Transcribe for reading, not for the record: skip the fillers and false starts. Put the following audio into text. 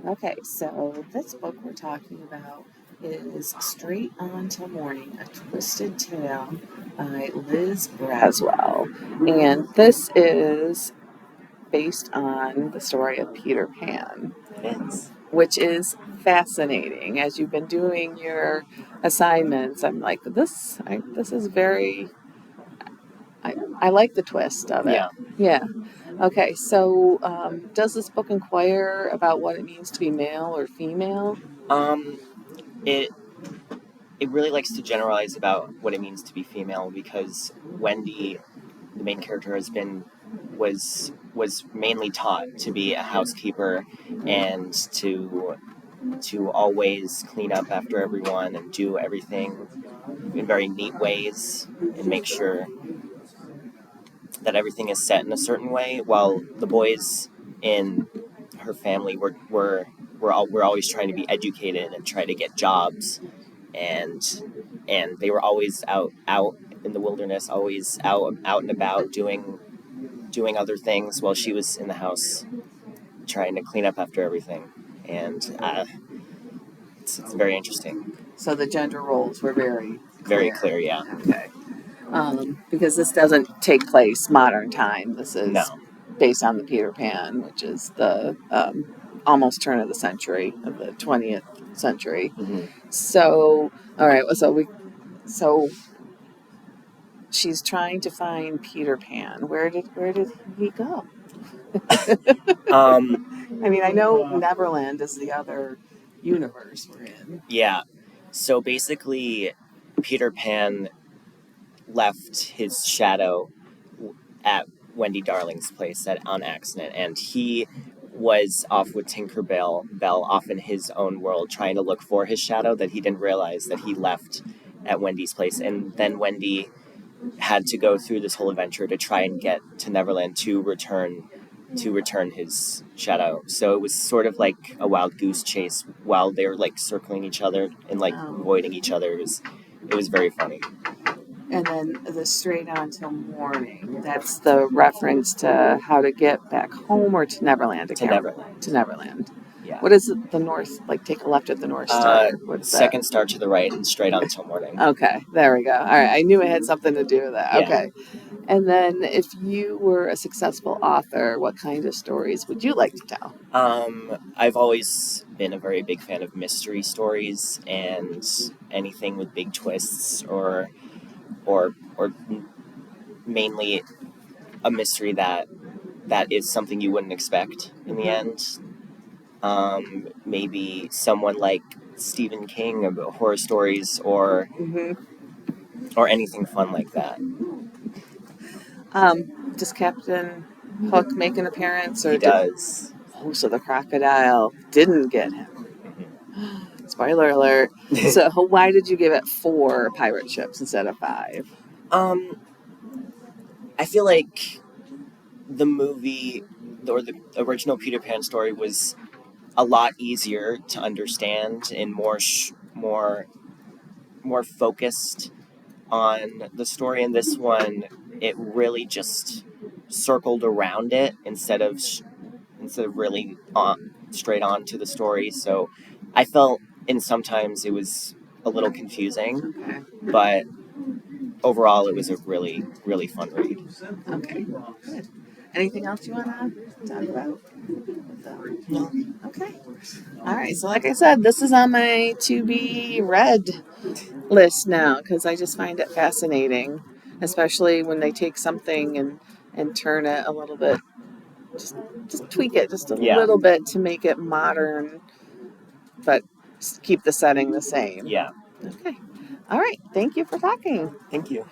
Okay, so this book we're talking about is Straight On Till Morning, A Twisted Tale by Liz Braswell. And this is based on the story of Peter Pan. It is. Which is fascinating. As you've been doing your assignments, I'm like, this is very, I like the twist of it. Yeah. Yeah. Okay, so does this book inquire about what it means to be male or female? It really likes to generalize about what it means to be female because Wendy, the main character, was mainly taught to be a housekeeper and to always clean up after everyone and do everything in very neat ways and make sure that everything is set in a certain way, while the boys in her family were always trying to be educated and try to get jobs, and they were always out in the wilderness, always out and about doing other things, while she was in the house trying to clean up after everything. And it's very interesting. So the gender roles were very Clear, yeah. Okay. Because this doesn't take place modern time. This is based on the Peter Pan, which is the almost turn of the century, of the 20th century. Mm-hmm. So, all right. So she's trying to find Peter Pan. Where did he go? I mean, I know Neverland is the other universe we're in. Yeah. So basically, Peter Pan left his shadow at Wendy Darling's place on accident, and he was off with Tinker Bell off in his own world trying to look for his shadow that he didn't realize that he left at Wendy's place. And then Wendy had to go through this whole adventure to try and get to Neverland to return his shadow. So it was sort of like a wild goose chase while they were like circling each other and like avoiding each other. It was very funny. And then the Straight On Till Morning, that's the reference to how to get back home or to Neverland? To Neverland. Yeah. What is it, the North, like take a left at the North Star? What's second that? star to the right and Straight On Till Morning. Okay, there we go. All right, I knew it had something to do with that. Yeah. Okay. And then if you were a successful author, what kind of stories would you like to tell? I've always been a very big fan of mystery stories and anything with big twists or mainly a mystery that is something you wouldn't expect in the end. Maybe someone like Stephen King about horror stories or anything fun like that. Does Captain Hook make an appearance? Or he does. So the crocodile didn't get him. Spoiler alert. So why did you give it 4 pirate ships instead of 5? I feel like the movie or the original Peter Pan story was a lot easier to understand and more focused on the story. In this one, it really just circled around it instead of really straight on to the story. So I felt sometimes it was a little confusing, but overall it was a really, really fun read. Okay, good. Anything else you want to talk about? No. Okay. All right. So like I said, this is on my to be read list now because I just find it fascinating, especially when they take something and turn it a little bit, just tweak it just a little bit to make it modern, but keep the setting the same. Yeah. Okay. All right. Thank you for talking. Thank you.